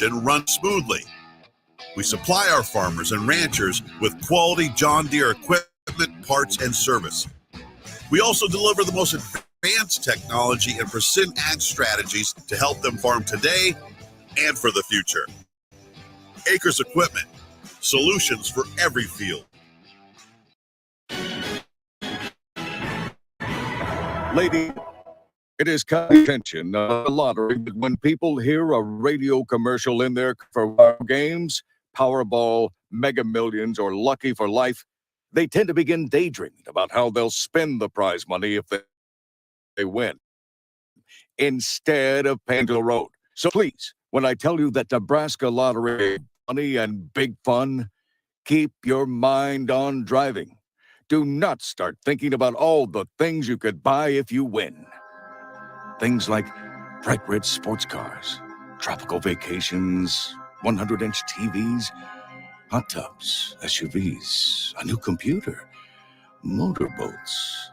run smoothly. We supply our farmers and ranchers with quality John Deere equipment, parts, and service. We also deliver the most advanced technology and precision ag strategies to help them farm today and for the future. Acres Equipment, solutions for every field. Lady, it is contention of the lottery that when people hear a radio commercial in there for games, Powerball, Mega Millions, or Lucky for Life, they tend to begin daydreaming about how they'll spend the prize money if they win, instead of paying to the road. So please, when I tell you that Nebraska Lottery money and big fun, keep your mind on driving. Do not start thinking about all the things you could buy if you win. Things like bright red sports cars, tropical vacations, 100-inch TVs, hot tubs, SUVs, a new computer, motorboats.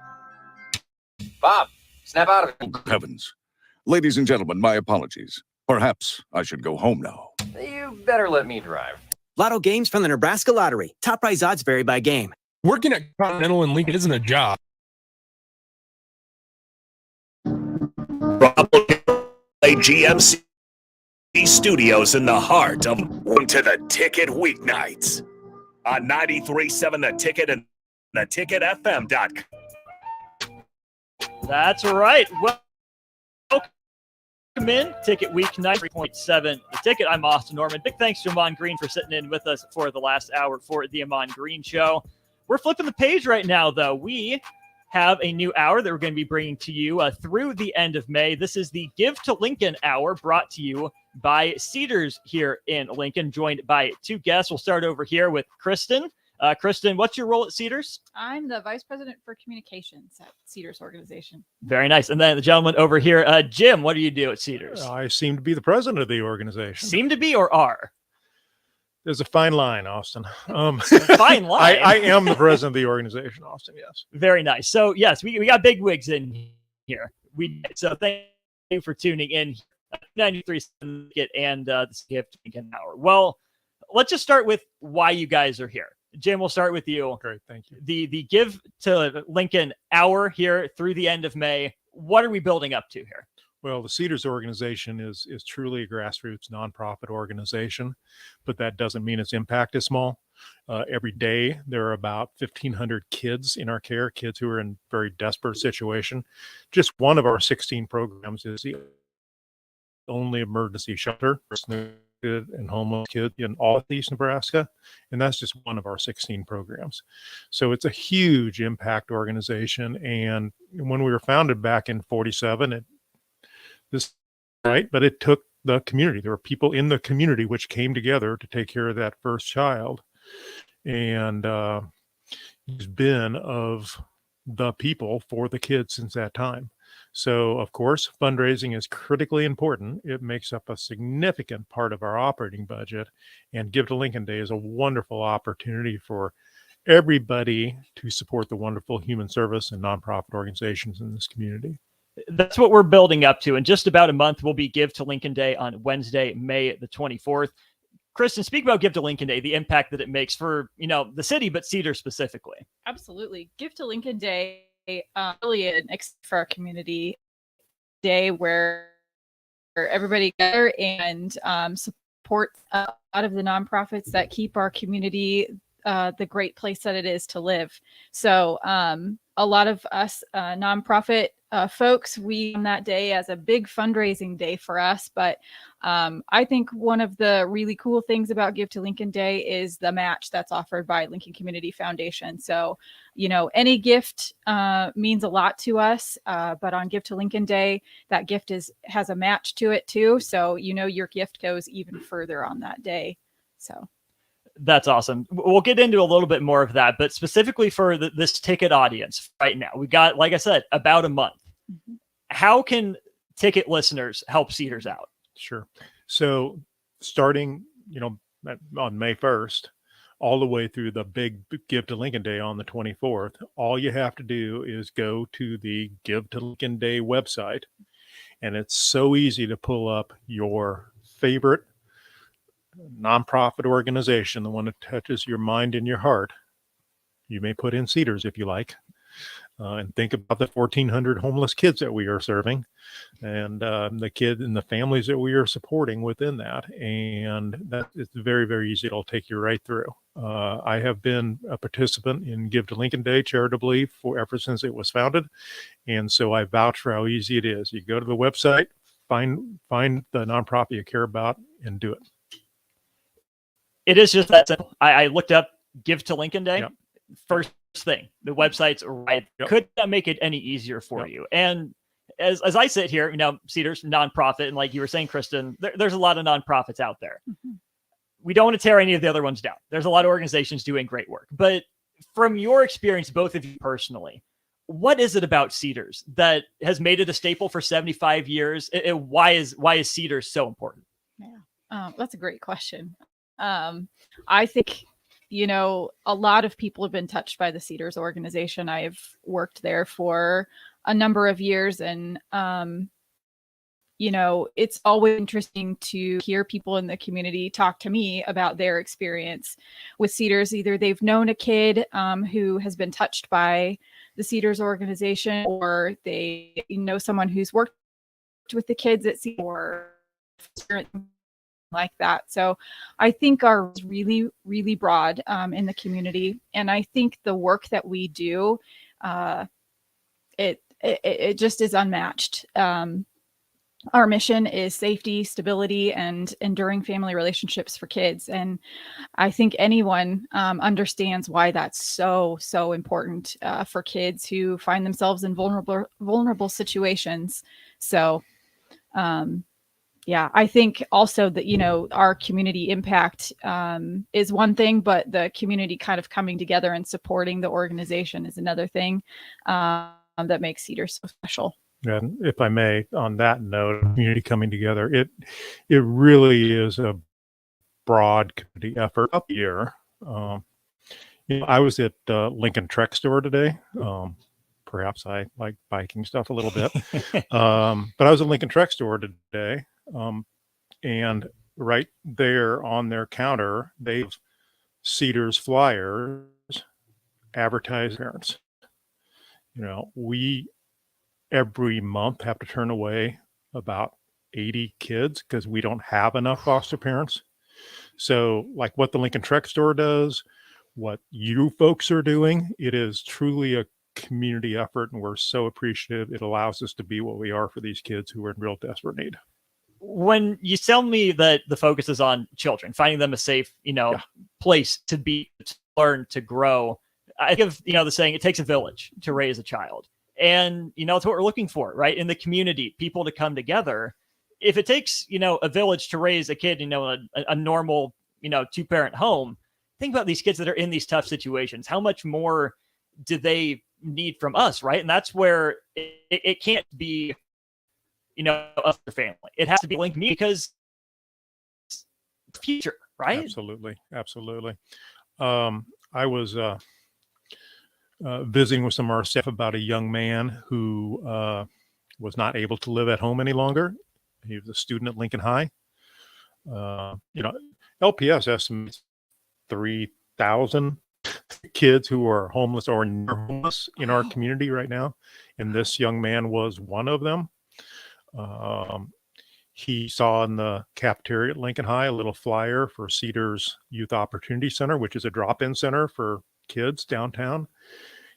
Bob, snap out of it. Oh, heavens. Ladies and gentlemen, my apologies. Perhaps I should go home now. You better let me drive. Lotto games from the Nebraska Lottery. Top prize odds vary by game. Working at Continental in Lincoln isn't a job. GMC Studios in the heart of To the Ticket weeknights on 93.7 The Ticket and theticketfm.com. That's right. Welcome in. Ticket weeknight 3.7 The Ticket. I'm Austin Norman. Big thanks to Amon Green for sitting in with us for the last hour for the Amon Green Show. We're flipping the page right now, though. We have a new hour that we're going to be bringing to you through the end of May. This is the Give to Lincoln Hour, brought to you by CEDARS here in Lincoln, joined by two guests. We'll start over here with Kristen. Kristen, what's your role at CEDARS? I'm the Vice President for Communications at CEDARS organization. Very nice. And then the gentleman over here, Jim, what do you do at CEDARS? I seem to be the president of the organization. Seem to be or are? There's a fine line, Austin. Fine line? I am the president of the organization, Austin, yes. Very nice. So, yes, we got big wigs in here. So thank you for tuning in. 93.7 and this Gift Lincoln Hour. Well, let's just start with why you guys are here. Jim, we'll start with you. Great, thank you. The Give to Lincoln Hour here through the end of May. What are we building up to here? Well, the CEDARS organization is truly a grassroots nonprofit organization, but that doesn't mean its impact is small. Every day, there are about 1,500 kids in our care, kids who are in very desperate situation. Just one of our 16 programs is the only emergency shelter for snowed and homeless kids in all of East Nebraska, and that's just one of our 16 programs. So it's a huge impact organization, and when we were founded back in 47, but it took the community. There were people in the community which came together to take care of that first child, and it's been of the people for the kids since that time. So, of course, fundraising is critically important. It makes up a significant part of our operating budget, and Give to Lincoln Day is a wonderful opportunity for everybody to support the wonderful human service and nonprofit organizations in this community. That's what we're building up to. In just about a month, we'll be Give to Lincoln Day on Wednesday, May the 24th. Kristen, speak about Give to Lincoln Day, the impact that it makes for, the city, but CEDARS specifically. Absolutely. Give to Lincoln Day, really an for our community day where everybody together and support a lot of the nonprofits that keep our community the great place that it is to live. So a lot of us nonprofit folks, we on that day as a big fundraising day for us. But I think one of the really cool things about Give to Lincoln Day is the match that's offered by Lincoln Community Foundation. So, any gift means a lot to us. But on Give to Lincoln Day, that gift has a match to it too. So, your gift goes even further on that day. So. That's awesome. We'll get into a little bit more of that, but specifically for this ticket audience right now, we got, like I said, about a month. Mm-hmm. How can ticket listeners help CEDARS out? Sure. So starting, on May 1st, all the way through the big Give to Lincoln Day on the 24th, all you have to do is go to the Give to Lincoln Day website. And it's so easy to pull up your favorite nonprofit organization, the one that touches your mind and your heart, you may put in CEDARS if you like, and think about the 1,400 homeless kids that we are serving, and the kids and the families that we are supporting within that. And that is very, very easy. It'll take you right through. I have been a participant in Give to Lincoln Day charitably ever since it was founded, and so I vouch for how easy it is. You go to the website, find the nonprofit you care about, and do it. It is just that simple. I looked up Give to Lincoln Day. Yep. First thing, the website's right. Yep. Could not make it any easier for Yep. you. And as I sit here, CEDARS, nonprofit, and like you were saying, Kristen, there's a lot of nonprofits out there. Mhm. We don't want to tear any of the other ones down. There's a lot of organizations doing great work. But from your experience, both of you personally, what is it about CEDARS that has made it a staple for 75 years? Why is CEDARS so important? Yeah, that's a great question. I think, a lot of people have been touched by the CEDARS organization. I've worked there for a number of years, and it's always interesting to hear people in the community talk to me about their experience with CEDARS. Either they've known a kid who has been touched by the CEDARS organization, or they know someone who's worked with the kids at CEDARS, or like that. So I think our is really, really broad in the community. And I think the work that we do, it just is unmatched. Our mission is safety, stability, and enduring family relationships for kids. And I think anyone understands why that's so, so important for kids who find themselves in vulnerable situations. So, yeah, I think also that, our community impact is one thing, but the community kind of coming together and supporting the organization is another thing that makes CEDARS so special. And if I may, on that note, community coming together, it really is a broad community effort up here. I was at Lincoln Trek Store today. Perhaps I like biking stuff a little bit, but I was at Lincoln Trek Store today, and right there on their counter, they've CEDARS flyers advertise parents. We every month have to turn away about 80 kids because we don't have enough foster parents. So like what the Lincoln Trek Store does, what you folks are doing, it is truly a community effort, and we're so appreciative. It allows us to be what we are for these kids who are in real desperate need. When you tell me that the focus is on children, finding them a safe, place to be, to learn, to grow, I give, the saying, it takes a village to raise a child. And, it's what we're looking for, right? In the community, people to come together. If it takes, a village to raise a kid, a normal, 2-parent home, think about these kids that are in these tough situations. How much more do they need from us, right? And that's where it can't be, us, their family. It has to be linked me because future, right? Absolutely. I was visiting with some of our staff about a young man who was not able to live at home any longer. He was a student at Lincoln High. LPS estimates 3,000 kids who are homeless or near homeless in our community right now, and this young man was one of them. He saw in the cafeteria at Lincoln High a little flyer for CEDARS Youth Opportunity Center, which is a drop-in center for kids downtown.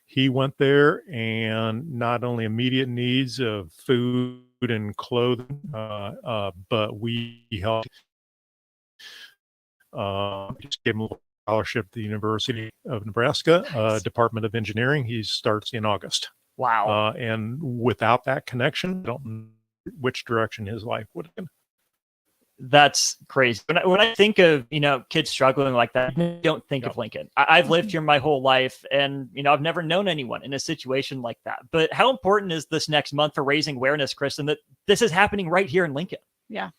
He went there, and not only immediate needs of food and clothing, but we helped just gave him a scholarship to the University of Nebraska, Nice. Department of Engineering. He starts in August. Wow. And without that connection, I don't know which direction his life would have been. That's crazy. When I think of, kids struggling like that, I don't think of Lincoln. I've lived here my whole life, and, I've never known anyone in a situation like that. But how important is this next month for raising awareness, Kristen, that this is happening right here in Lincoln? Yeah.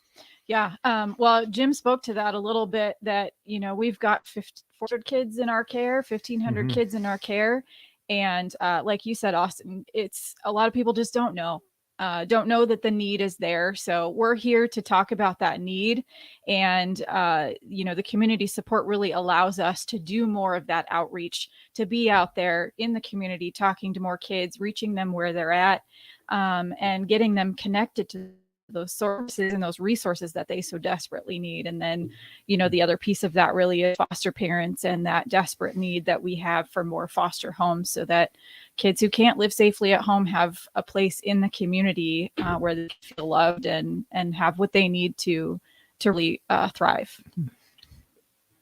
Well, Jim spoke to that a little bit, that, we've got 400 kids in our care, 1,500 kids in our care. And like you said, Austin, it's a lot of people just don't know don't know that the need is there. So we're here to talk about that need. And, the community support really allows us to do more of that outreach, to be out there in the community, talking to more kids, reaching them where they're at, and getting them connected to those sources and those resources that they so desperately need. And then, the other piece of that really is foster parents and that desperate need that we have for more foster homes, so that kids who can't live safely at home have a place in the community where they feel loved and have what they need to really thrive.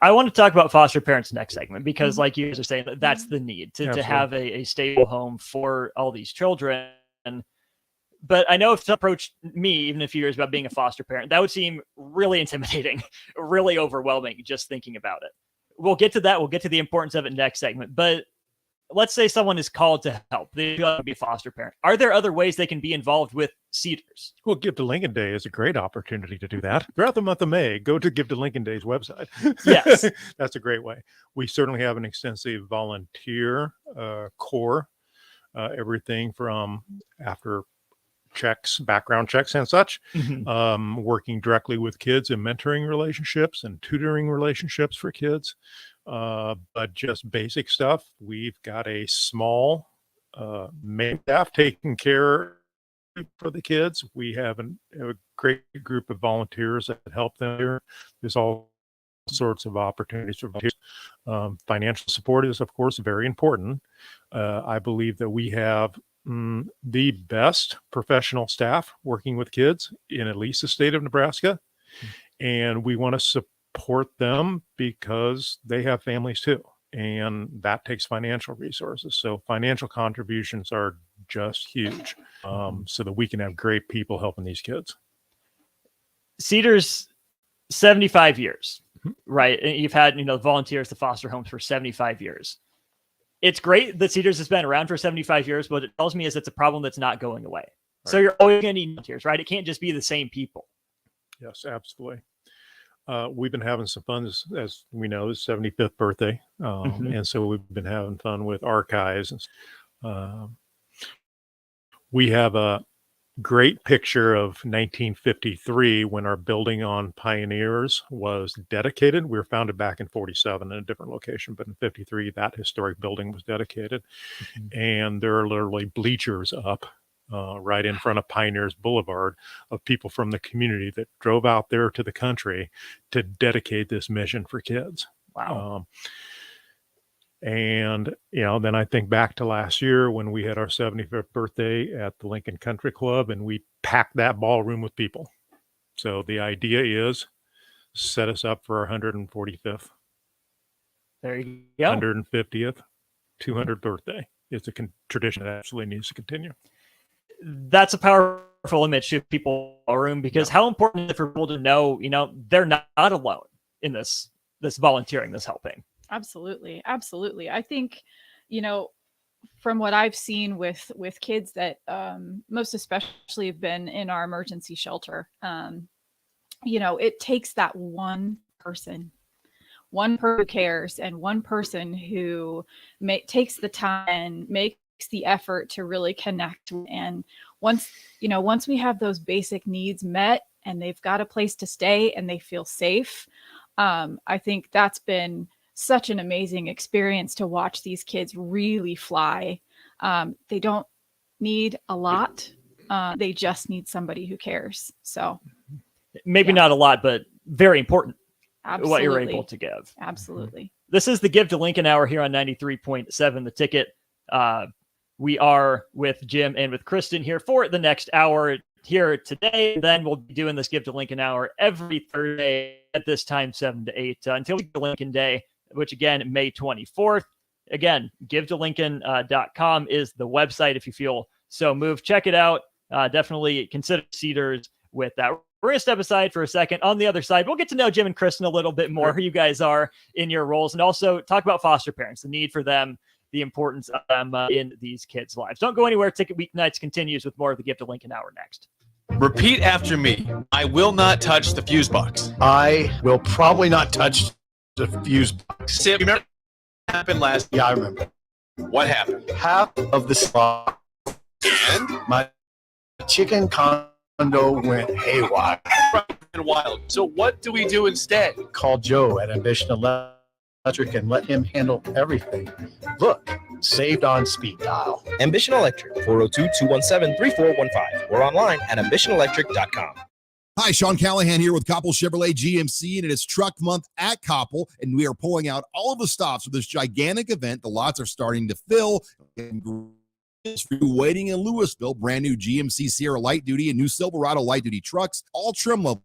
I want to talk about foster parents next segment, because like you guys are saying, that's the need to have a stable home for all these children. But I know if you approached me even a few years about being a foster parent, that would seem really intimidating, really overwhelming, just thinking about it. We'll get to that. We'll get to the importance of it next segment. But let's say someone is called to help. They want to be a foster parent. Are there other ways they can be involved with CEDARS? Well, Give to Lincoln Day is a great opportunity to do that. Throughout the month of May, go to Give to Lincoln Day's website. Yes. That's a great way. We certainly have an extensive volunteer core, everything from after checks, background checks and such, working directly with kids and mentoring relationships and tutoring relationships for kids. But just basic stuff. We've got a small main staff taking care for the kids. We have a great group of volunteers that help them here. There's all sorts of opportunities for volunteers. Financial support is, of course, very important. I believe that we have the best professional staff working with kids in at least the state of Nebraska. And we want to support them because they have families too. And that takes financial resources. So financial contributions are just huge, so that we can have great people helping these kids. CEDARS, 75 years, right? And you've had, volunteers to foster homes for 75 years. It's great that CEDARS has been around for 75 years. What it tells me is it's a problem that's not going away. Right. So you're always going to need volunteers, right? It can't just be the same people. Yes, absolutely. We've been having some fun, as we know, it's 75th birthday. And so we've been having fun with archives. We have a great picture of 1953 when our building on Pioneers was dedicated. We were founded back in 47 in a different location, but in 53, that historic building was dedicated. And there are literally bleachers up right in front of Pioneers Boulevard of people from the community that drove out there to the country to dedicate this mission for kids. Wow. And, then I think back to last year when we had our 75th birthday at the Lincoln Country Club, and we packed that ballroom with people. So the idea is set us up for our 145th, there you go, 150th, 200th birthday. It's a tradition that absolutely needs to continue. That's a powerful image to people in the room, because how important is it for people to know, they're not alone in this volunteering, this helping. Absolutely. I think, from what I've seen with kids that most especially have been in our emergency shelter, it takes that one person who cares, and one person who takes the time and makes the effort to really connect. And once we have those basic needs met and they've got a place to stay and they feel safe, I think that's been such an amazing experience to watch these kids really fly. They don't need a lot. They just need somebody who cares. So maybe not a lot, but very important. Absolutely. What you're able to give. Absolutely. This is the Give to Lincoln Hour here on 93.7 The Ticket. We are with Jim and with Kristen here for the next hour here today. Then we'll be doing this Give to Lincoln Hour every Thursday at this time, 7 to 8, until Lincoln Day, which again, May 24th. Again, givetolincoln.com is the website if you feel so moved. Check it out. Definitely consider CEDARS with that. We're going to step aside for a second. On the other side, we'll get to know Jim and Kristen a little bit more, who you guys are in your roles, and also talk about foster parents, the need for them, the importance of them in these kids' lives. Don't go anywhere. Ticket Weeknights continues with more of the Give to Lincoln Hour next. Repeat after me. I will not touch the fuse box. I will probably not touch the fuse box. Sim, remember what happened last? Yeah, I remember. What happened? Half of the spot And my chicken condo went haywire. Wild. So what do we do instead? Call Joe at Ambition Electric and let him handle everything. Look, saved on speed dial. Ambition Electric, 402-217-3415 or online at ambitionelectric.com. Hi, Sean Callahan here with Koppel Chevrolet GMC, and it is Truck Month at Koppel, and we are pulling out all of the stops for this gigantic event. The lots are starting to fill. Waiting in Louisville, brand new GMC Sierra Light Duty and new Silverado Light Duty trucks, all trim levels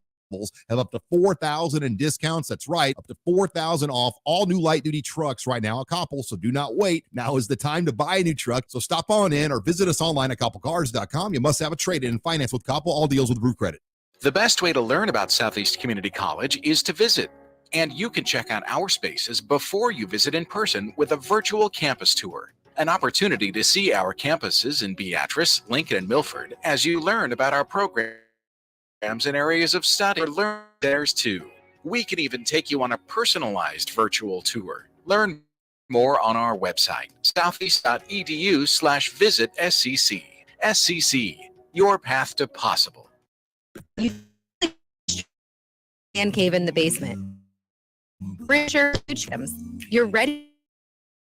have up to $4,000 in discounts. That's right, up to $4,000 off all new light duty trucks right now at Koppel. So do not wait. Now is the time to buy a new truck. So stop on in or visit us online at koppelcars.com. You must have a trade-in and finance with Koppel. All deals with Brew Credit. The best way to learn about Southeast Community College is to visit. And you can check out our spaces before you visit in person with a virtual campus tour. An opportunity to see our campuses in Beatrice, Lincoln, and Milford as you learn about our programs and areas of study. Learn theirs too. We can even take you on a personalized virtual tour. Learn more on our website, southeast.edu/visit SCC. SCC, your path to possible. Man cave in the basement. Richard, you're ready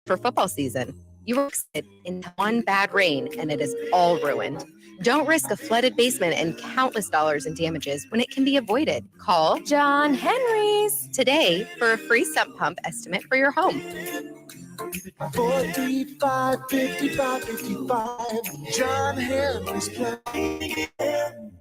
for football season. You risk it in one bad rain and it is all ruined. Don't risk a flooded basement and countless dollars in damages when it can be avoided. Call John Henry's today for a free sump pump estimate for your home. 435-5555. John Henry's plan.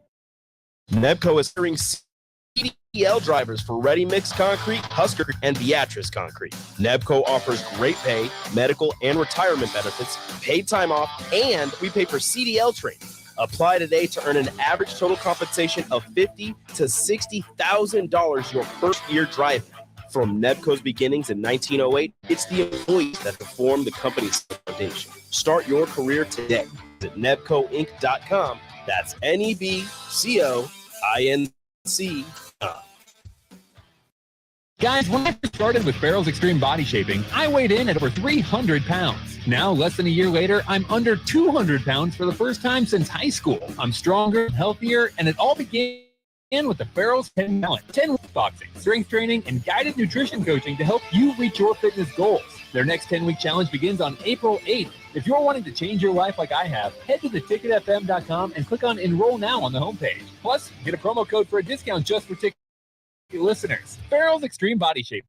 Nebco is hiring CDL drivers for Ready Mix Concrete, Husker, and Beatrice Concrete. Nebco offers great pay, medical, and retirement benefits, paid time off, and we pay for CDL training. Apply today to earn an average total compensation of $50,000 to $60,000 your first year driving. From Nebco's beginnings in 1908, it's the employees that have formed the company's foundation. Start your career today at nebcoinc.com. That's NEBCOINC.com. Guys, when I first started with Farrell's Extreme Body Shaping, I weighed in at over 300 pounds. Now, less than a year later, I'm under 200 pounds for the first time since high school. I'm stronger, healthier, and it all began with the Farrell's 10 Talent, 10 week boxing, strength training, and guided nutrition coaching to help you reach your fitness goals. Their next 10-week challenge begins on April 8th. If you're wanting to change your life like I have, head to theticketfm.com and click on Enroll Now on the homepage. Plus, get a promo code for a discount just for ticket listeners. Farrell's Extreme Body Shape.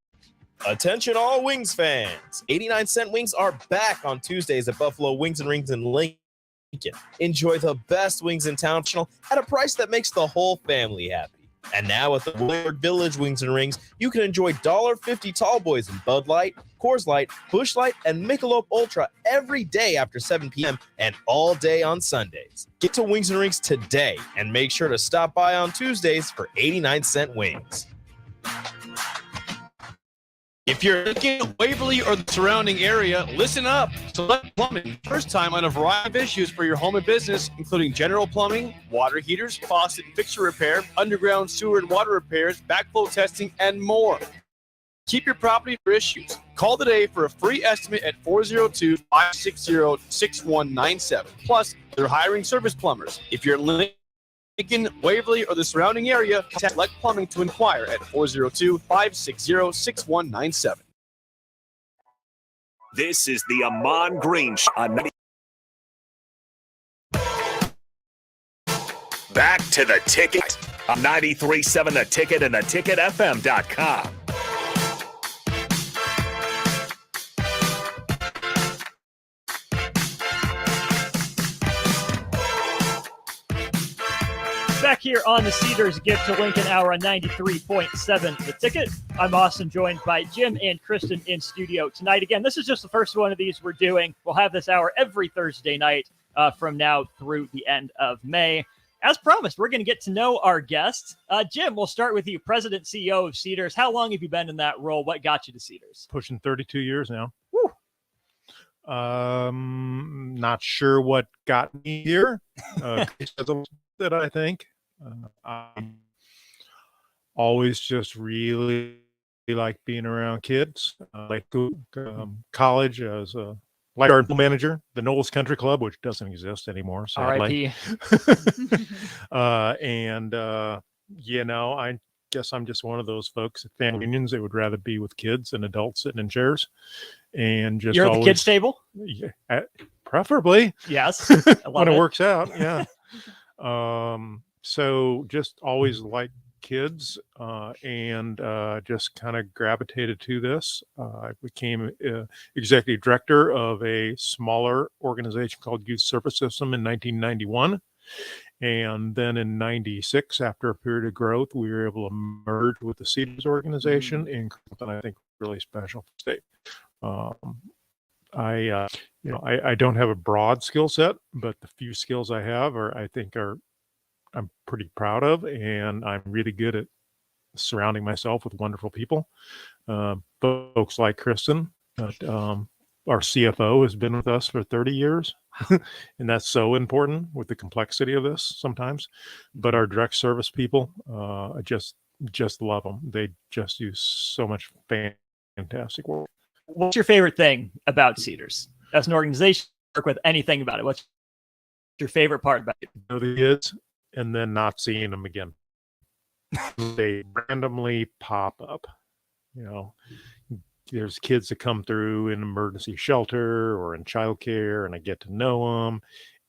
Attention all Wings fans. 89-cent wings are back on Tuesdays at Buffalo Wings and Rings in Lincoln. Enjoy the best wings in town at a price that makes the whole family happy. And now at the Willard Village Wings and Rings, you can enjoy $1.50 tall boys in Bud Light, Coors Light, Busch Light, and Michelob Ultra every day after 7 p.m. and all day on Sundays. Get to Wings and Rings today and make sure to stop by on Tuesdays for 89-cent wings. If you're looking at Waverly or the surrounding area, listen up. Select Plumbing, first time on a variety of issues for your home and business, including general plumbing, water heaters, faucet and fixture repair, underground sewer and water repairs, backflow testing, and more. Keep your property for issues. Call today for a free estimate at 402-560-6197. Plus, they're hiring service plumbers. If you're in Lincoln, Waverly, or the surrounding area, contact Select Plumbing to inquire at 402-560-6197. This is the Amon Green Show on Back to the Ticket on 93.7 The Ticket and theticketfm.com. Back here on the Cedars Gift to Lincoln Hour on 93.7 The Ticket. I'm Austin, joined by Jim and Kristen in studio tonight. Again, this is just the first one of these we're doing. We'll have this hour every Thursday night from now through the end of May. As promised, we're going to get to know our guests. Jim, we'll start with you, President, CEO of CEDARS. How long have you been in that role? What got you to CEDARS? Pushing 32 years now. Woo. Not sure what got me here. That I think. I always just really like being around kids. Like college, I was a lifeguard manager, the Knowles Country Club, which doesn't exist anymore, sadly. I guess I'm just one of those folks at family reunions that would rather be with kids than adults sitting in chairs. And just You're at always, the kids' table? Yeah, preferably. Yes. When it works out. Yeah. So just always like kids and just kind of gravitated to this. I became executive director of a smaller organization called Youth Service System in 1991. And then in 96, after a period of growth, we were able to merge with the CEDARS organization in something I think really special for the state. I don't have a broad skill set, but the few skills I have I'm pretty proud of, and I'm really good at surrounding myself with wonderful people. Folks like Kristen, our CFO, has been with us for 30 years, and that's so important with the complexity of this sometimes. But our direct service people, I just love them. They just do so much fantastic work. What's your favorite thing about CEDARS? As an organization, work with anything about it. What's your favorite part about it? Know the kids and then not seeing them again. They randomly pop up. There's kids that come through in emergency shelter or in childcare, and I get to know them,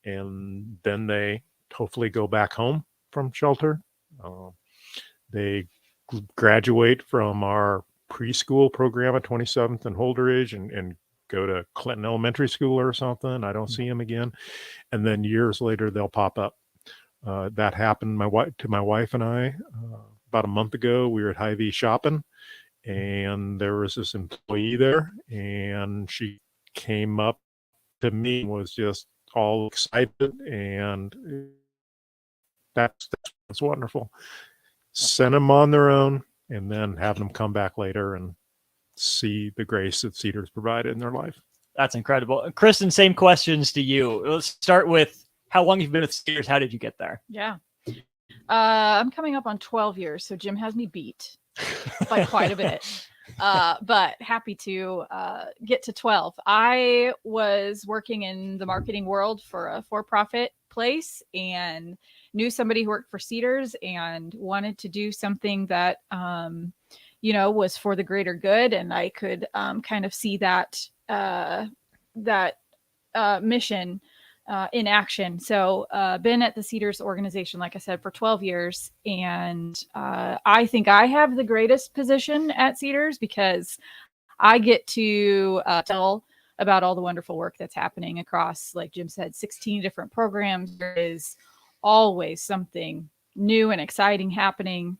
and then they hopefully go back home from shelter. They graduate from our preschool program at 27th and Holdridge and go to Clinton Elementary School or something. I don't see them again. And then years later, they'll pop up. That happened to my wife and I about a month ago. We were at Hy-Vee shopping, and there was this employee there, and she came up to me and was just all excited, and that's wonderful. Send them on their own, and then have them come back later and see the grace that CEDARS provided in their life. That's incredible. Kristen, same questions to you. Let's start with how long you've been with CEDARS. How did you get there? Yeah. I'm coming up on 12 years, so Jim has me beat by quite a bit. But happy to get to 12. I was working in the marketing world for a for-profit place and knew somebody who worked for CEDARS and wanted to do something that, was for the greater good. And I could kind of see that mission in action. So been at the CEDARS organization, like I said, for 12 years. And I think I have the greatest position at CEDARS because I get to tell about all the wonderful work that's happening across, like Jim said, 16 different programs. There is always something new and exciting happening.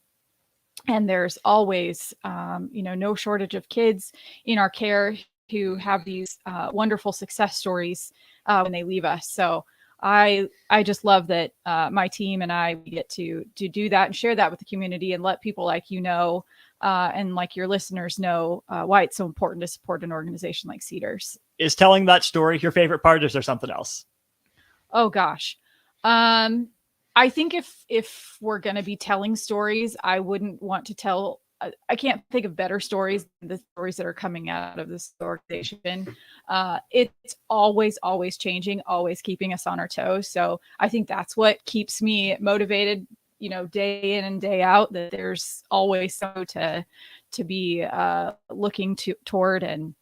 And there's always, no shortage of kids in our care who have these wonderful success stories when they leave us. So I just love that my team and I get to do that and share that with the community and let people like and like your listeners know why it's so important to support an organization like CEDARS. Is telling that story your favorite part, or is there something else? Oh gosh. I think if we're going to be telling stories, I wouldn't want to tell. I can't think of better stories than the stories that are coming out of this organization. It's always changing, always keeping us on our toes. So I think that's what keeps me motivated, day in and day out, that there's always so to be looking toward. And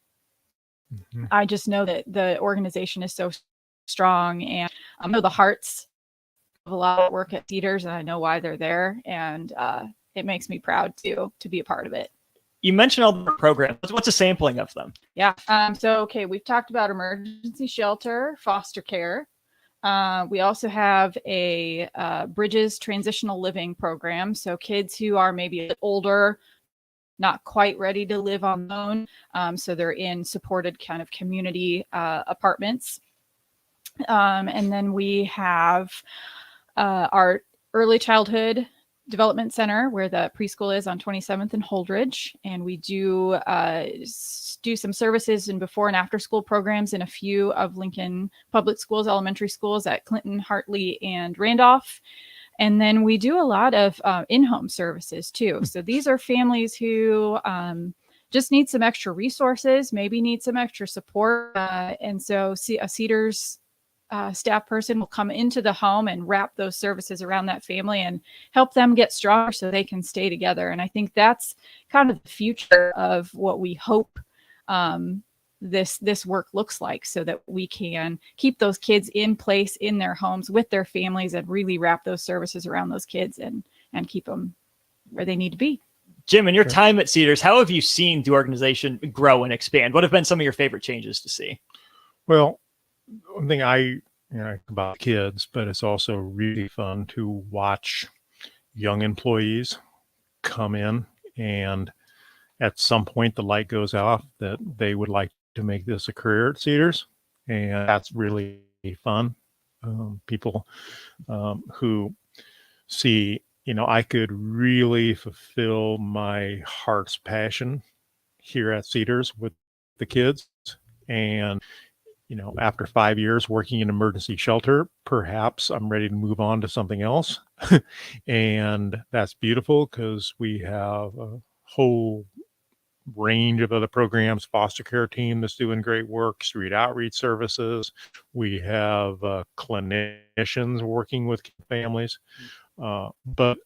I just know that the organization is so strong, and I know the hearts of a lot of work at CEDARS, and I know why they're there. And it makes me proud to be a part of it. You mentioned all the programs. What's a sampling of them? Yeah. We've talked about emergency shelter, foster care. We also have a Bridges transitional living program. So kids who are maybe a bit older, not quite ready to live on their own. So they're in supported kind of community apartments. And then we have our early childhood development center, where the preschool is on 27th and Holdridge. And we do some services and before and after school programs in a few of Lincoln Public Schools, elementary schools at Clinton, Hartley, and Randolph. And then we do a lot of in-home services too. So these are families who just need some extra resources, maybe need some extra support. And so a CEDARS staff person will come into the home and wrap those services around that family and help them get stronger so they can stay together. And I think that's kind of the future of what we hope this work looks like, so that we can keep those kids in place in their homes with their families and really wrap those services around those kids and keep them where they need to be. Jim, in your time at CEDARS, how have you seen the organization grow and expand? What have been some of your favorite changes to see? Well, one thing about kids, but it's also really fun to watch young employees come in, and at some point the light goes off that they would like to make this a career at CEDARS, and that's really fun. People who see, I could really fulfill my heart's passion here at CEDARS with the kids. And after 5 years working in emergency shelter, perhaps I'm ready to move on to something else. And that's beautiful, because we have a whole range of other programs, foster care team that's doing great work, street outreach services. We have clinicians working with families. But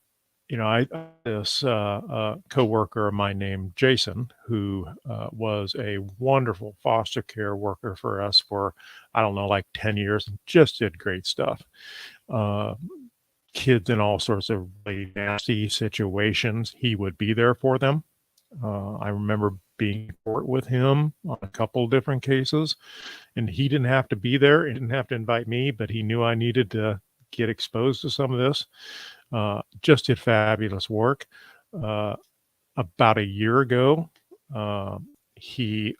I this coworker of mine named Jason, who was a wonderful foster care worker for us for, like 10 years, and just did great stuff. Kids in all sorts of really nasty situations, he would be there for them. I remember being in court with him on a couple of different cases, and he didn't have to be there. He didn't have to invite me, but he knew I needed to get exposed to some of this. Just did fabulous work. About a year ago, he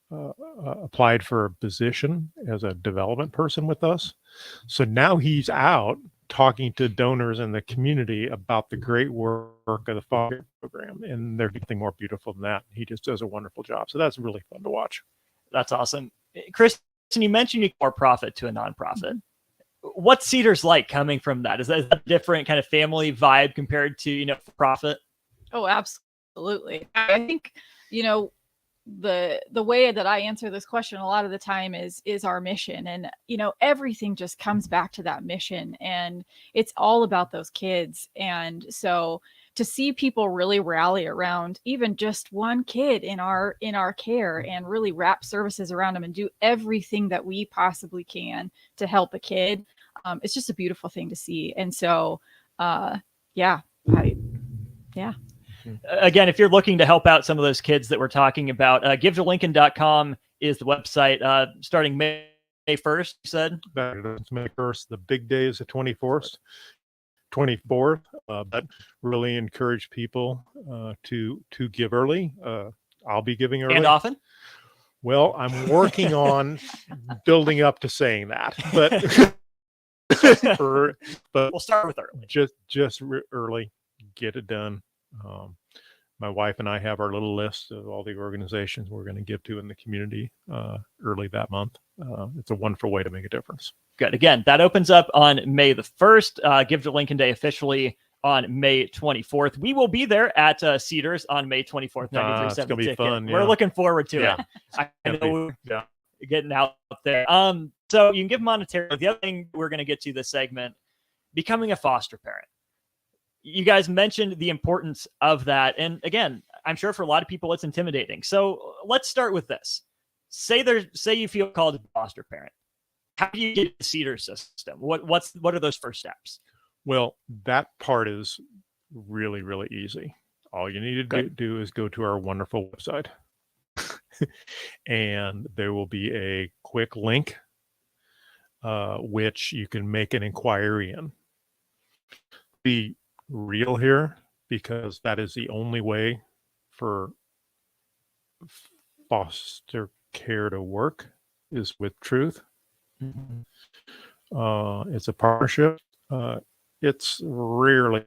applied for a position as a development person with us. So now he's out talking to donors in the community about the great work of the foster program, and there's nothing more beautiful than that. He just does a wonderful job. So that's really fun to watch. That's awesome. Kristen, you mentioned you more profit to a nonprofit. What's CEDARS like coming from that? Is that a different kind of family vibe compared to, profit? Oh, absolutely. I think, the way that I answer this question a lot of the time is our mission. And, everything just comes back to that mission, and it's all about those kids. And so to see people really rally around even just one kid in our care and really wrap services around them and do everything that we possibly can to help a kid, it's just a beautiful thing to see. And so, yeah. Again, if you're looking to help out some of those kids that we're talking about, givetolincoln.com is the website. Starting May 1st, you said? It's May 1st. The big day is the 24th. But really encourage people to give early. I'll be giving early. And often? Well, I'm working on building up to saying that, but we'll start with early. Just early, get it done. My wife and I have our little list of all the organizations we're going to give to in the community early that month. It's a wonderful way to make a difference. Good. Again, that opens up on May the 1st. Give to Lincoln Day officially on May 24th. We will be there at CEDARS on May 24th. It's going to be fun. We're looking forward to it. I know we're getting out there. So you can give monetary. The other thing we're going to get to this segment, becoming a foster parent. You guys mentioned the importance of that. And again, I'm sure for a lot of people, it's intimidating. So let's start with this. Say you feel called a foster parent. How do you get the CEDARS system? What are those first steps? Well, that part is really, really easy. All you need to do is go to our wonderful website. And there will be a quick link which you can make an inquiry in. Be real here, because that is the only way for foster care to work, is with truth. It's a partnership. It's rarely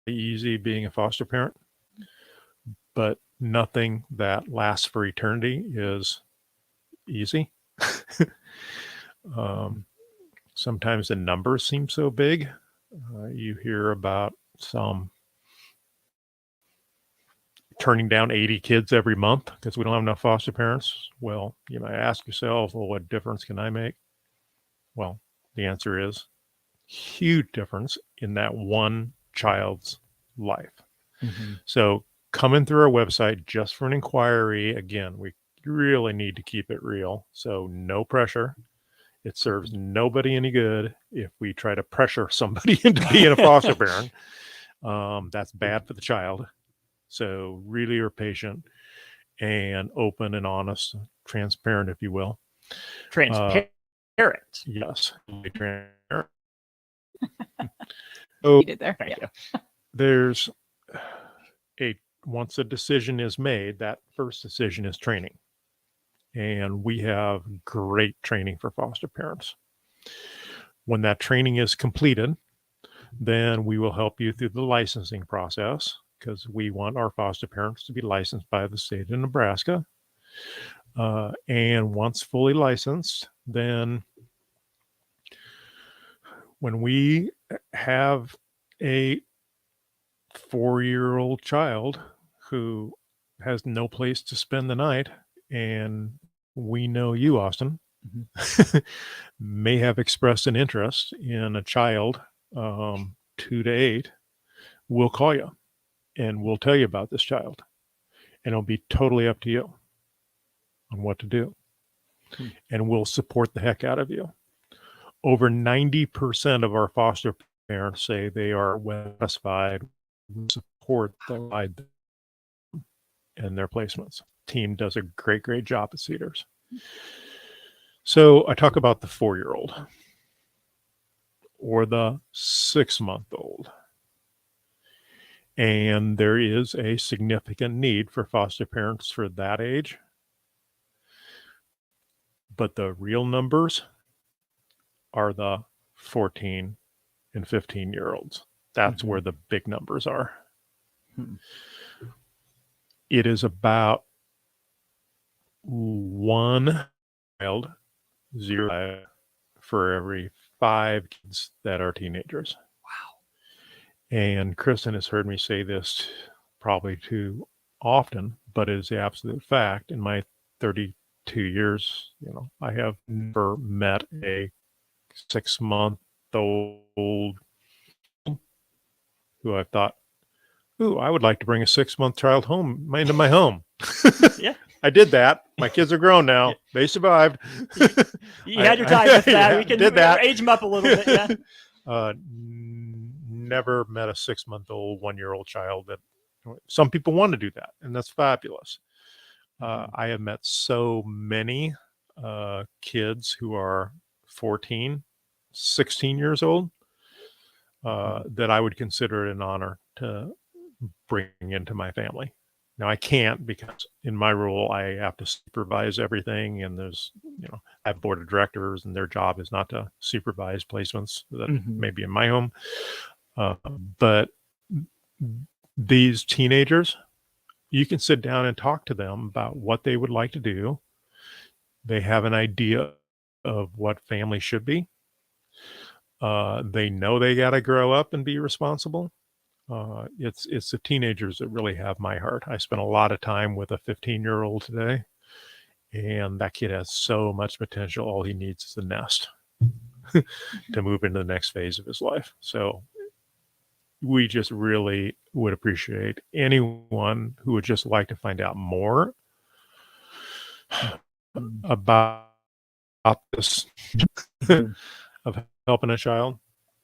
easy being a foster parent, but nothing that lasts for eternity is easy. Sometimes the numbers seem so big. You hear about some turning down 80 kids every month because we don't have enough foster parents. Well, you might ask yourself, well, what difference can I make? Well, the answer is huge difference in that one child's life. So coming through our website just for an inquiry, again, we really need to keep it real. So no pressure. It serves nobody any good if we try to pressure somebody into being a foster parent. That's bad for the child. So really are patient and open and honest, transparent, if you will. Transparent. Yes. Transparent. So You did there. Thank Yeah. you. there's once a decision is made, that first decision is training. And we have great training for foster parents. When that training is completed, then we will help you through the licensing process because we want our foster parents to be licensed by the state of Nebraska. And once fully licensed, then when we have a 4-year-old child who has no place to spend the night, and we know you, Austin, may have expressed an interest in a child 2 to 8, we'll call you and we'll tell you about this child. And it'll be totally up to you on what to do. And we'll support the heck out of you. Over 90% of our foster parents say they are well satisfied with support that provide them and their placements. Team does a great job at Cedars. So I talk about the 4-year-old or the 6-month-old. And there is a significant need for foster parents for that age. But the real numbers are the 14 and 15-year-olds. That's where the big numbers are. It is about 1 child, 0 for every 5 kids that are teenagers. Wow. And Kristen has heard me say this probably too often, but it is the absolute fact. In my 32 years, I have never met a 6-month-old who I thought, ooh, I would like to bring a 6-month child into my home. Yeah. I did that. My kids are grown now. They survived. You had your time with that. Yeah, We can did that. age them up a little bit. Yeah. Never met a 6-month-old, 1-year-old child that some people want to do that, and that's fabulous. I have met so many kids who are 14, 16 years old that I would consider it an honor to bring into my family. Now I can't because in my role I have to supervise everything, and there's I have board of directors, and their job is not to supervise placements that may be in my home. But these teenagers, you can sit down and talk to them about what they would like to do. They have an idea of what family should be. They know they got to grow up and be responsible. It's the teenagers that really have my heart. I spent a lot of time with a 15-year-old today, and that kid has so much potential. All he needs is the nest to move into the next phase of his life. So we just really would appreciate anyone who would just like to find out more about this of helping a child.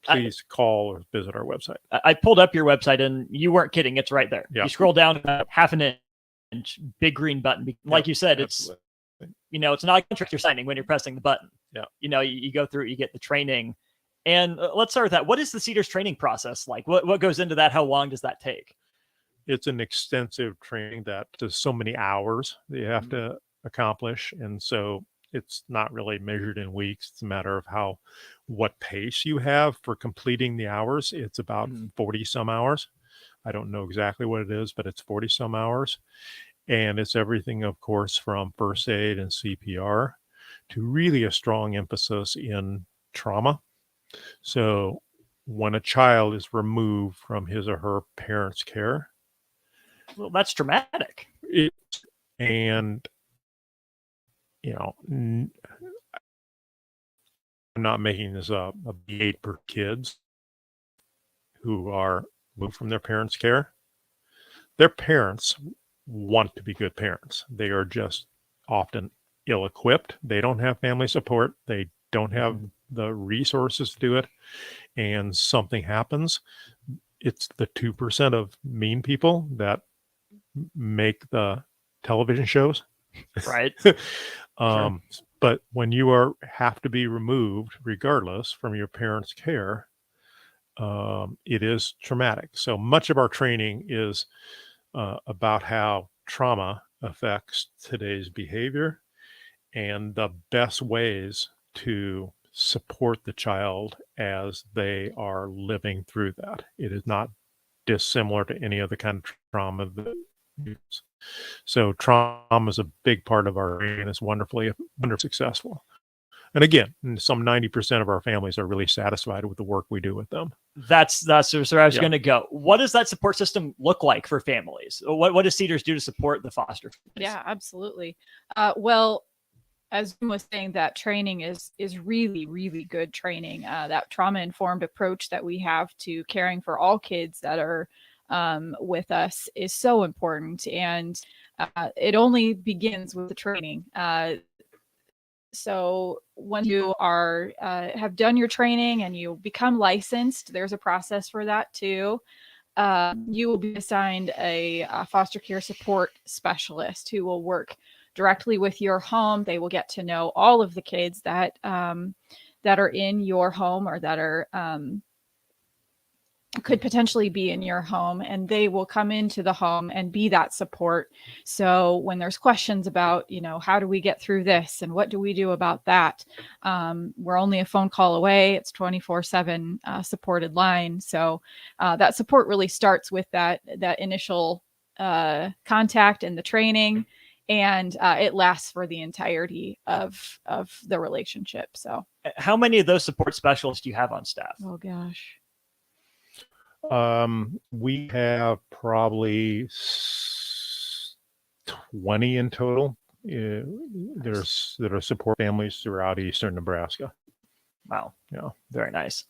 Please call or visit our website. I pulled up your website, and you weren't kidding. It's right there. Yeah. You scroll down about half an inch, big green button. Like you said, it's it's not a contract you're signing when you're pressing the button. Yeah. You go through it, you get the training. And let's start with that. What is the Cedars training process like? What goes into that? How long does that take? It's an extensive training that there's so many hours that you have to accomplish. And so it's not really measured in weeks. It's a matter of what pace you have for completing the hours. It's about 40 some hours. I don't know exactly what it is, but it's 40 some hours. And it's everything, of course, from first aid and CPR to really a strong emphasis in trauma. So when a child is removed from his or her parents' care, Well, that's dramatic. And, I'm not making this up, a B8 per kids who are moved from their parents' care. Their parents want to be good parents. They are just often ill-equipped. They don't have family support. They don't have the resources to do it. And something happens. It's the 2% of mean people that make the television shows. Right. Sure. But when you have to be removed, regardless, from your parents' care, it is traumatic. So much of our training is about how trauma affects today's behavior and the best ways to support the child as they are living through that. It is not dissimilar to any other kind of trauma that use. So trauma is a big part of our training, and it's wonderfully successful. And again, some 90% of our families are really satisfied with the work we do with them. That's where I was going to go. What does that support system look like for families? What does CEDARS do to support the foster families? Yeah, absolutely. Well, as Jim was saying, that training is really, really good training. That trauma-informed approach that we have to caring for all kids that are with us is so important. And it only begins with the training. So when you are have done your training and you become licensed, there's a process for that too. You will be assigned a foster care support specialist who will work directly with your home. They will get to know all of the kids that that are in your home or that are could potentially be in your home, and they will come into the home and be that support. So when there's questions about, how do we get through this and what do we do about that? We're only a phone call away. It's 24/7 supported line. So that support really starts with that initial contact and the training, and it lasts for the entirety of the relationship. So how many of those support specialists do you have on staff? Oh gosh. We have probably 20 in total. That are support families throughout eastern Nebraska. Wow. Yeah. Very nice.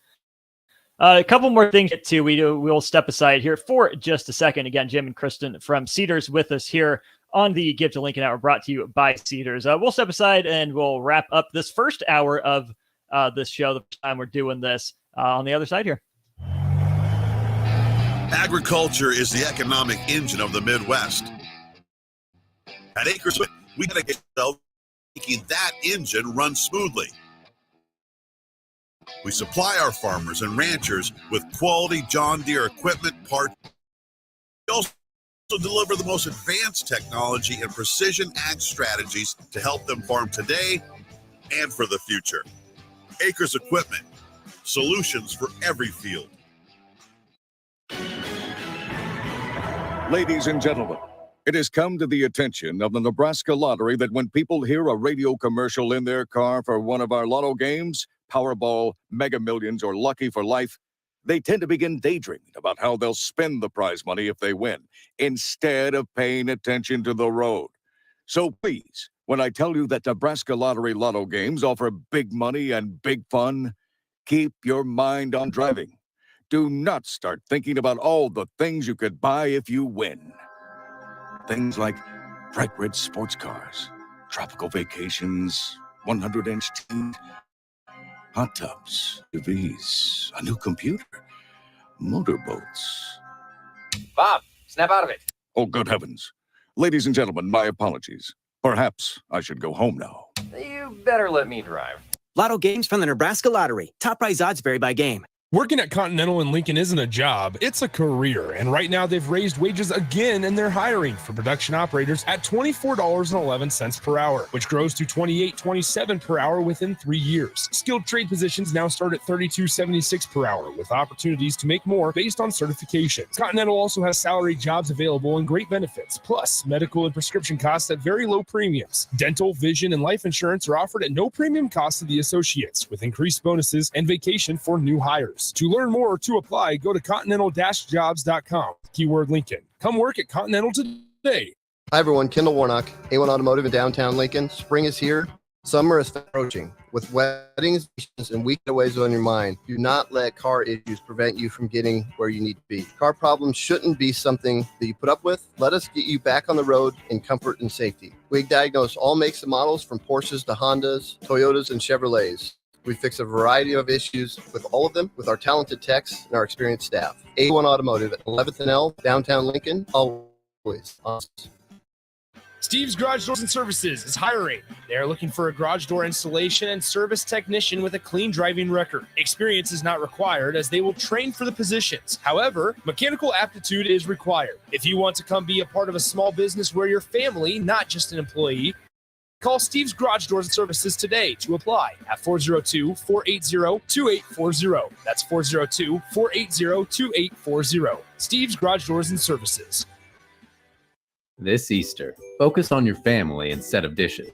A couple more things to get to. We'll step aside here for just a second. Again, Jim and Kristen from CEDARS with us here on the Give to Lincoln Hour, brought to you by CEDARS. We'll step aside and we'll wrap up this first hour of this show, the first time we're doing this, on the other side here. Agriculture is the economic engine of the Midwest. At Acres, we got to get making that engine run smoothly. We supply our farmers and ranchers with quality John Deere equipment, parts. We also deliver the most advanced technology and precision ag strategies to help them farm today and for the future. Acres Equipment, solutions for every field. Ladies and gentlemen, it has come to the attention of the Nebraska Lottery that when people hear a radio commercial in their car for one of our lotto games, Powerball, Mega Millions, or Lucky for Life, they tend to begin daydreaming about how they'll spend the prize money if they win, instead of paying attention to the road. So please, when I tell you that Nebraska Lottery lotto games offer big money and big fun, keep your mind on driving. Do not start thinking about all the things you could buy if you win. Things like bright red sports cars, tropical vacations, 100-inch TV, hot tubs, TVs, a new computer, motorboats. Bob, snap out of it. Oh, good heavens. Ladies and gentlemen, my apologies. Perhaps I should go home now. You better let me drive. Lotto games from the Nebraska Lottery. Top prize odds vary by game. Working at Continental in Lincoln isn't a job, it's a career. And right now they've raised wages again and they're hiring for production operators at $24.11 per hour, which grows to $28.27 per hour within 3 years. Skilled trade positions now start at $32.76 per hour with opportunities to make more based on certifications. Continental also has salary jobs available and great benefits, plus medical and prescription costs at very low premiums. Dental, vision, and life insurance are offered at no premium cost to the associates, with increased bonuses and vacation for new hires. To learn more or to apply, go to continental-jobs.com. Keyword Lincoln. Come work at Continental today. Hi, everyone. Kendall Warnock, A1 Automotive in downtown Lincoln. Spring is here. Summer is approaching. With weddings and week getaways on your mind, do not let car issues prevent you from getting where you need to be. Car problems shouldn't be something that you put up with. Let us get you back on the road in comfort and safety. We diagnose all makes and models from Porsches to Hondas, Toyotas, and Chevrolets. We fix a variety of issues with all of them with our talented techs and our experienced staff. A1 Automotive at 11th and L, downtown Lincoln, always awesome. Steve's Garage Doors and Services is hiring. They are looking for a garage door installation and service technician with a clean driving record. Experience is not required as they will train for the positions. However, mechanical aptitude is required. If you want to come be a part of a small business where you're family, not just an employee, call Steve's Garage Doors and Services today to apply at 402-480-2840. That's 402-480-2840. Steve's Garage Doors and Services. This Easter, focus on your family instead of dishes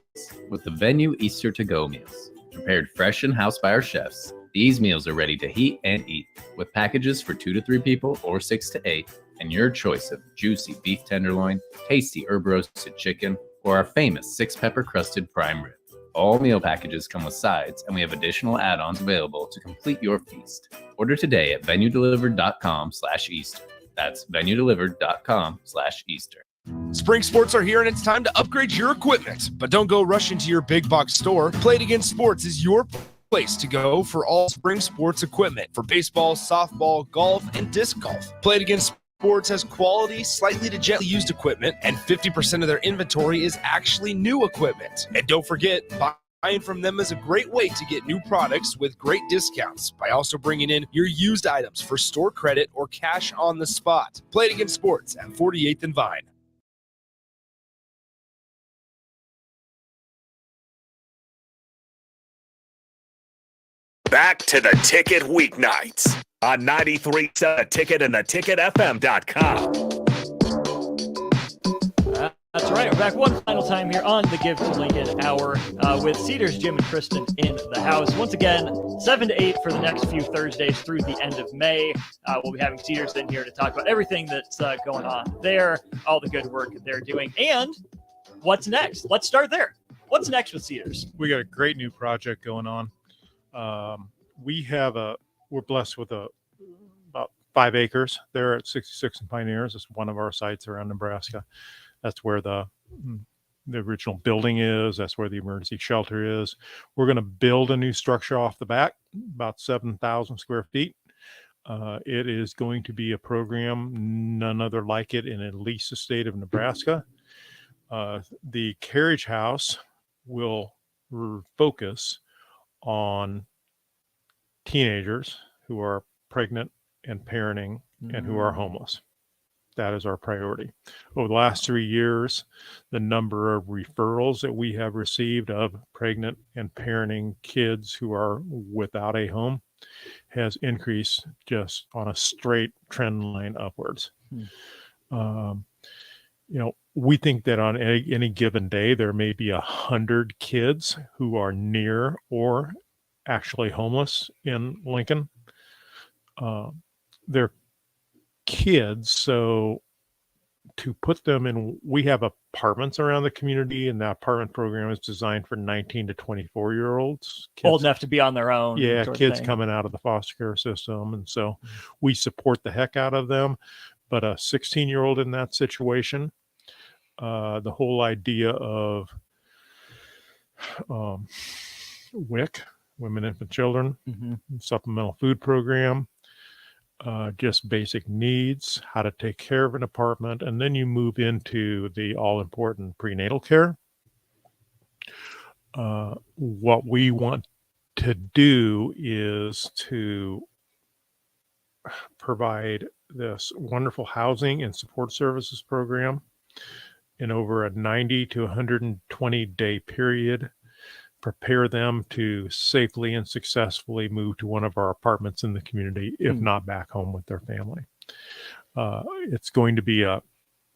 with the Venue Easter to-go meals. Prepared fresh in-house by our chefs, these meals are ready to heat and eat with packages for 2 to 3 people or 6 to 8 and your choice of juicy beef tenderloin, tasty herb roasted chicken, or our famous 6-pepper crusted prime rib. All meal packages come with sides and we have additional add-ons available to complete your feast. Order today at venuedelivered.com/Easter. That's venuedelivered.com/Easter. Spring sports are here and it's time to upgrade your equipment. But don't go rush into your big box store. Play It Again Sports is your place to go for all spring sports equipment for baseball, softball, golf, and disc golf. Play It Again Sports has quality, slightly to gently used equipment, and 50% of their inventory is actually new equipment. And don't forget, buying from them is a great way to get new products with great discounts by also bringing in your used items for store credit or cash on the spot. Play It Again Sports at 48th and Vine. Back to the Ticket weeknights on 93.7 The Ticket and theticketfm.com. That's right. We're back one final time here on the Give to Lincoln Hour with CEDARS, Jim and Kristen in the house. Once again, 7 to 8 for the next few Thursdays through the end of May. We'll be having CEDARS in here to talk about everything that's going on there, all the good work that they're doing, and what's next. Let's start there. What's next with CEDARS? We got a great new project going on. We're blessed with about 5 acres there at 66 and Pioneers. It's one of our sites around Nebraska. That's where the original building is. That's where the emergency shelter is. We're going to build a new structure off the back, about 7,000 square feet. It is going to be a program, none other like it in at least the state of Nebraska. The carriage house will focus on teenagers who are pregnant and parenting and who are homeless. That is our priority. Over the last 3 years, the number of referrals that we have received of pregnant and parenting kids who are without a home has increased just on a straight trend line upwards. We think that on any given day, there may be 100 kids who are near or actually homeless in Lincoln. They're kids, so to put them in, we have apartments around the community, and that apartment program is designed for 19 to 24-year-olds. Old enough to be on their own. Yeah, kids coming out of the foster care system, and so we support the heck out of them. But a 16-year-old in that situation, the whole idea of WIC, Women, Infant, Children, supplemental food program, just basic needs, how to take care of an apartment, and then you move into the all-important prenatal care. What we want to do is to provide this wonderful housing and support services program in over a 90 to 120 day period, prepare them to safely and successfully move to one of our apartments in the community, if not back home with their family. It's going to be a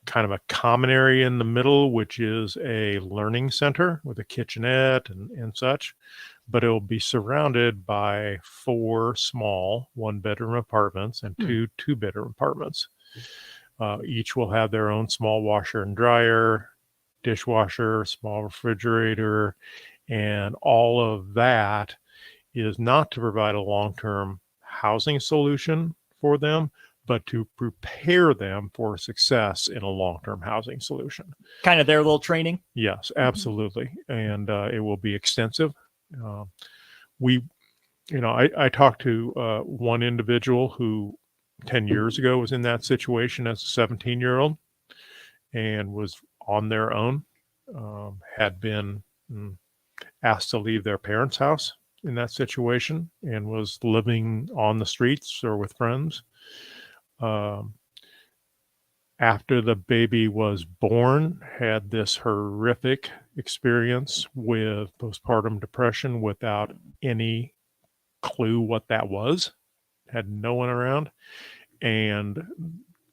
kind of a common area in the middle, which is a learning center with a kitchenette and such, but it will be surrounded by 4 small 1-bedroom apartments and 2 2-bedroom apartments. Each will have their own small washer and dryer, dishwasher, small refrigerator, and all of that is not to provide a long-term housing solution for them, but to prepare them for success in a long-term housing solution. Kind of their little training. Yes, absolutely. And it will be extensive. I talked to one individual who 10 years ago was in that situation as a 17-year-old and was on their own, had been asked to leave their parents' house in that situation and was living on the streets or with friends. After the baby was born, had this horrific experience with postpartum depression without any clue what that was, had no one around. And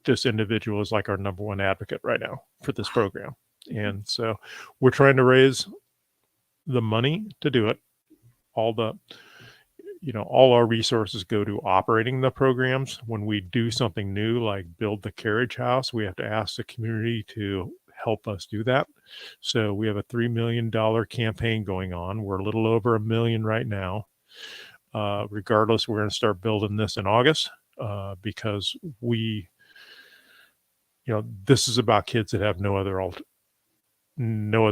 this individual is like our number one advocate right now for this program. And so we're trying to raise the money to do it. All our resources go to operating the programs. When we do something new, like build the carriage house, we have to ask the community to help us do that. So we have a $3 million campaign going on. We're a little over $1 million right now. Regardless, we're going to start building this in August because this is about kids that have no other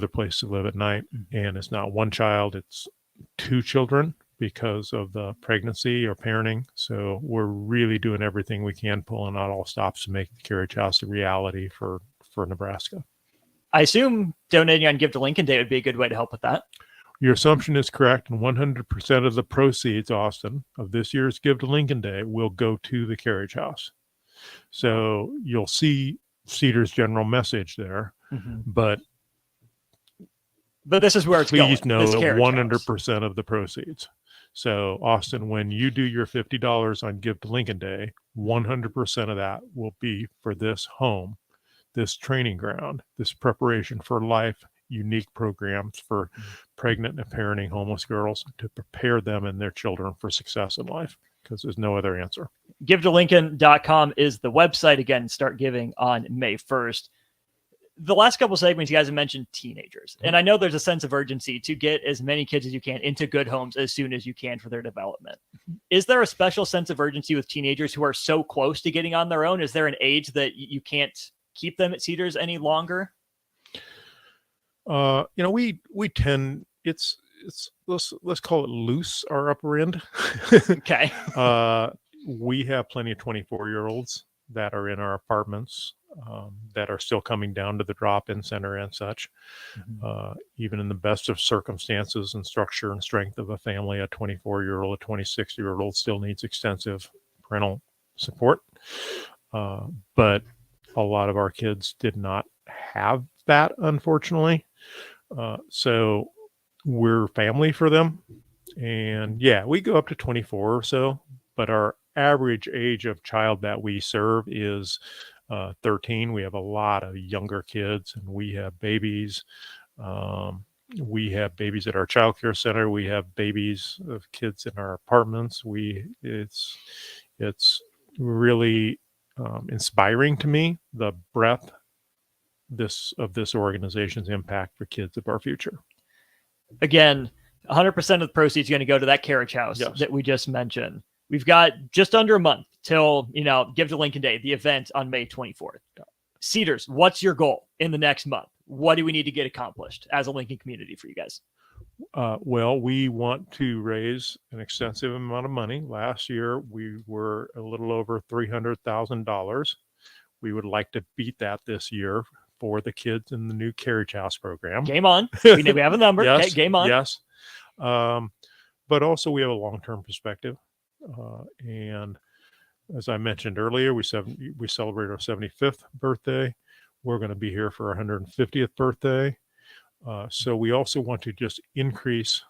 place to live at night. And it's not one child, it's 2 children because of the pregnancy or parenting. So we're really doing everything we can, pulling out all stops to make the carriage house a reality for Nebraska. I assume donating on Give to Lincoln Day would be a good way to help with that. Your assumption is correct, and 100% of the proceeds, Austin, of this year's Give to Lincoln Day will go to the carriage house. So you'll see CEDARS general message there, but this is where it's going. Please know that 100% of the proceeds. So, Austin, when you do your $50 on Give to Lincoln Day, 100% of that will be for this home, this training ground, this preparation for life, unique programs for pregnant and parenting homeless girls to prepare them and their children for success in life, because there's no other answer. GiveToLincoln.com is the website. Again, start giving on May 1st. The last couple segments, you guys have mentioned teenagers. And I know there's a sense of urgency to get as many kids as you can into good homes as soon as you can for their development. Is there a special sense of urgency with teenagers who are so close to getting on their own? Is there an age that you can't keep them at CEDARS any longer? We tend, let's call it loose, our upper end. Okay. We have plenty of 24-year-olds that are in our apartments that are still coming down to the drop-in center and such. Even in the best of circumstances and structure and strength of a family, a 24-year-old, a 26-year-old still needs extensive parental support. But a lot of our kids did not have that, unfortunately. So we're family for them. And yeah, we go up to 24 or so, but our average age of child that we serve is 13. We have a lot of younger kids, and we have babies. We have babies at our child care center. We have babies of kids in our apartments. It's really inspiring to me, the breadth of this organization's impact for kids of our future. Again, 100% of the proceeds are going to go to that carriage house that we just mentioned. We've got just under a month till, Give to Lincoln Day, the event on May 24th. CEDARS, what's your goal in the next month? What do we need to get accomplished as a Lincoln community for you guys? Well, we want to raise an extensive amount of money. Last year, we were a little over $300,000. We would like to beat that this year for the kids in the new carriage house program. Game on. We have a number. Yes, okay, game on. Yes. But also we have a long-term perspective. And as I mentioned earlier, we celebrate our 75th birthday. We're going to be here for our 150th birthday. So we also want to just increase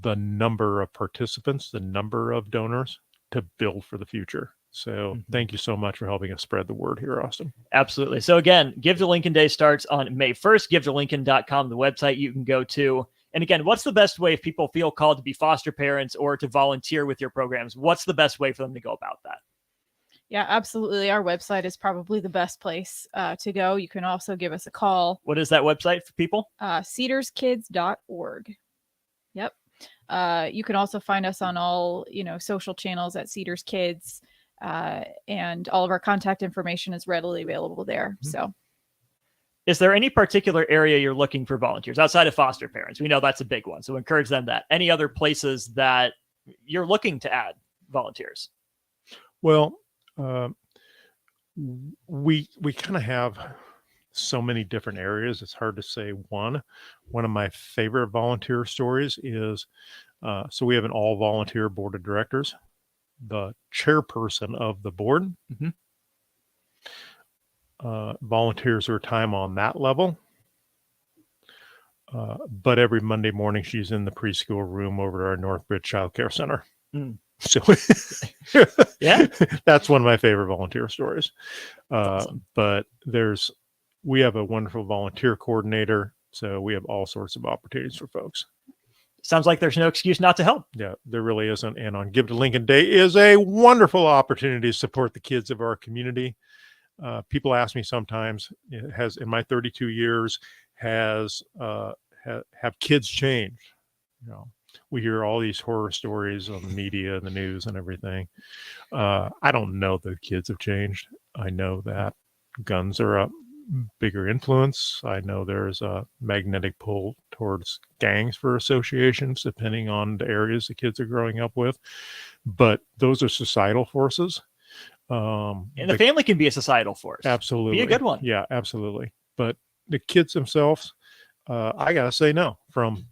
the number of participants, the number of donors to build for the future. So thank you so much for helping us spread the word here, Austin. Absolutely. So again, Give to Lincoln Day starts on May 1st. GiveToLincoln.com, the website you can go to. And again, what's the best way if people feel called to be foster parents or to volunteer with your programs? What's the best way for them to go about that? Yeah, absolutely. Our website is probably the best place to go. You can also give us a call. What is that website for people? CEDARSkids.org. Yep. You can also find us on all, social channels at Cedars Kids, and all of our contact information is readily available there. So, is there any particular area you're looking for volunteers outside of foster parents? We know that's a big one, so encourage them that. Any other places that you're looking to add volunteers? Well, we kind of have so many different areas. It's hard to say one. One of my favorite volunteer stories is, so we have an all volunteer board of directors. The chairperson of the board volunteers her time on that level. But every Monday morning, she's in the preschool room over at our Northbridge Child Care Center. So yeah, that's one of my favorite volunteer stories. Awesome. But we have a wonderful volunteer coordinator. So we have all sorts of opportunities for folks. Sounds like there's no excuse not to help. Yeah, there really isn't. And on Give to Lincoln Day is a wonderful opportunity to support the kids of our community. People ask me sometimes, in my 32 years, have kids changed? We hear all these horror stories on the media and the news and everything. I don't know that kids have changed. I know that guns are a bigger influence. I know there's a magnetic pull towards gangs for associations, depending on the areas the kids are growing up with. But those are societal forces. And the family can be a societal force. Absolutely. Be a good one. Yeah, absolutely. But the kids themselves, I got to say no. From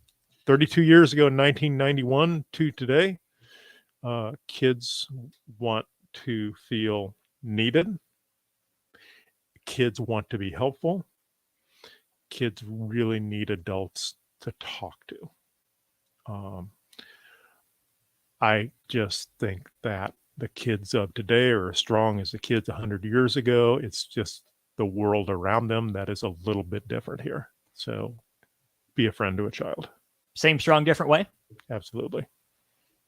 32 years ago in 1991 to today, kids want to feel needed. Kids want to be helpful. Kids really need adults to talk to. I just think that the kids of today are as strong as the kids 100 years ago. It's just the world around them that is a little bit different here. So be a friend to a child. Same strong, different way? Absolutely.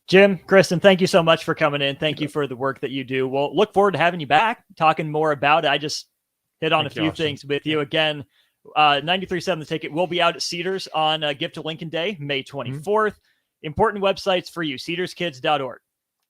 Jim, Kristen, thank you so much for coming in. Thank you for the work that you do. We'll look forward to having you back, talking more about it. I just hit on a few things with you. Again, 93.7 The Ticket will be out at Cedars on Give to Lincoln Day, May 24th. Important websites for you, cedarskids.org.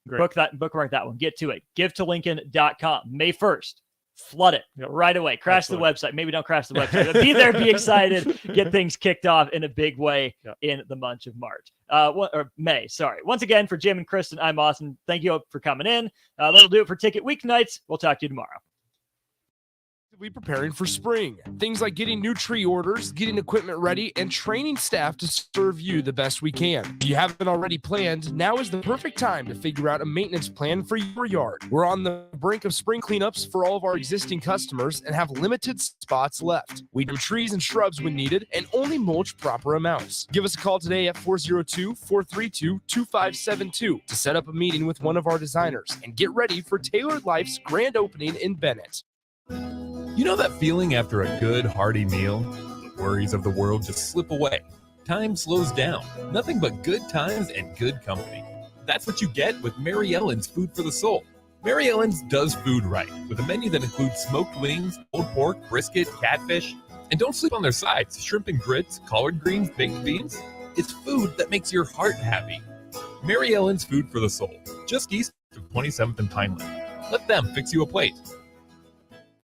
Bookmark that one. Get to it. GiveToLincoln.com. May 1st. Flood it right away. Crash the website. Maybe don't crash the website, but be there, be excited, get things kicked off in a big way in the month of March. Or May, sorry. Once again, for Jim and Kristen, I'm Austin. Thank you for coming in. That'll do it for Ticket Weeknights. We'll talk to you tomorrow. Preparing for spring. Things like getting new tree orders, getting equipment ready, and training staff to serve you the best we can. If you haven't already planned, now is the perfect time to figure out a maintenance plan for your yard. We're on the brink of spring cleanups for all of our existing customers and have limited spots left. We trim trees and shrubs when needed and only mulch proper amounts. Give us a call today at 402-432-2572 to set up a meeting with one of our designers and get ready for Tailored Life's grand opening in Bennett. You know that feeling after a good, hearty meal? The worries of the world just slip away. Time slows down. Nothing but good times and good company. That's what you get with Mary Ellen's Food for the Soul. Mary Ellen's does food right, with a menu that includes smoked wings, pulled pork, brisket, catfish. And don't sleep on their sides, shrimp and grits, collard greens, baked beans. It's food that makes your heart happy. Mary Ellen's Food for the Soul, just east of 27th and Pineland. Let them fix you a plate.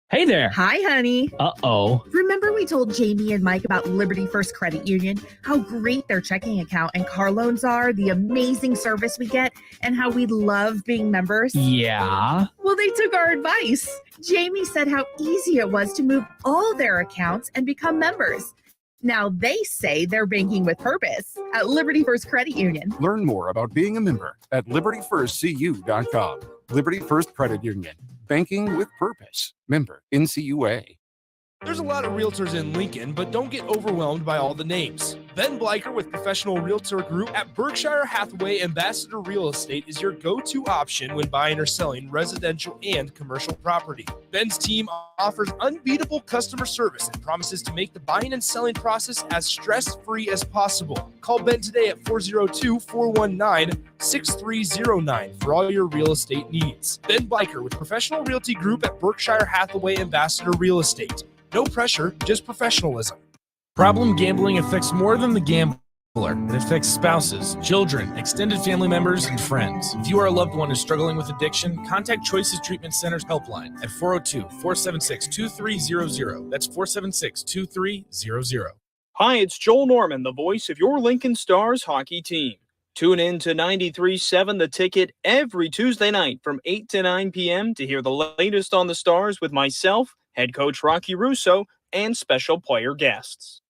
Hey there. Hi, honey. Uh-oh. Remember we told Jamie and Mike about Liberty First Credit Union, how great their checking account and car loans are, the amazing service we get, and how we love being members? Yeah. Well, they took our advice. Jamie said how easy it was to move all their accounts and become members. Now they say they're banking with purpose at Liberty First Credit Union. Learn more about being a member at libertyfirstcu.com. Liberty First Credit Union. Banking with purpose. Member NCUA. There's a lot of realtors in Lincoln, but don't get overwhelmed by all the names. Ben Bleicher with Professional Realtor Group at Berkshire Hathaway Ambassador Real Estate is your go-to option when buying or selling residential and commercial property. Ben's team offers unbeatable customer service and promises to make the buying and selling process as stress-free as possible. Call Ben today at 402-419-6309 for all your real estate needs. Ben Bleicher with Professional Realty Group at Berkshire Hathaway Ambassador Real Estate. No pressure, just professionalism. Problem gambling affects more than the gambler. It affects spouses, children, extended family members, and friends. If you are a loved one who's struggling with addiction, contact Choices Treatment Center's helpline at 402-476-2300. That's 476-2300. Hi, it's Joel Norman, the voice of your Lincoln Stars hockey team. Tune in to 93.7 The Ticket every Tuesday night from 8 to 9 p.m. to hear the latest on the Stars with myself, head coach Rocky Russo, and special player guests.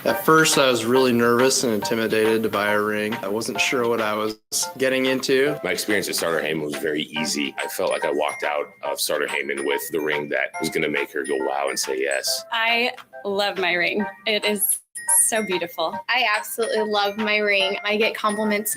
At first, I was really nervous and intimidated to buy a ring. I wasn't sure what I was getting into. My experience at Starter Heyman was very easy. I felt like I walked out of Starter Heyman with the ring that was going to make her go wow and say yes. I love my ring. It is so beautiful. I absolutely love my ring. I get compliments on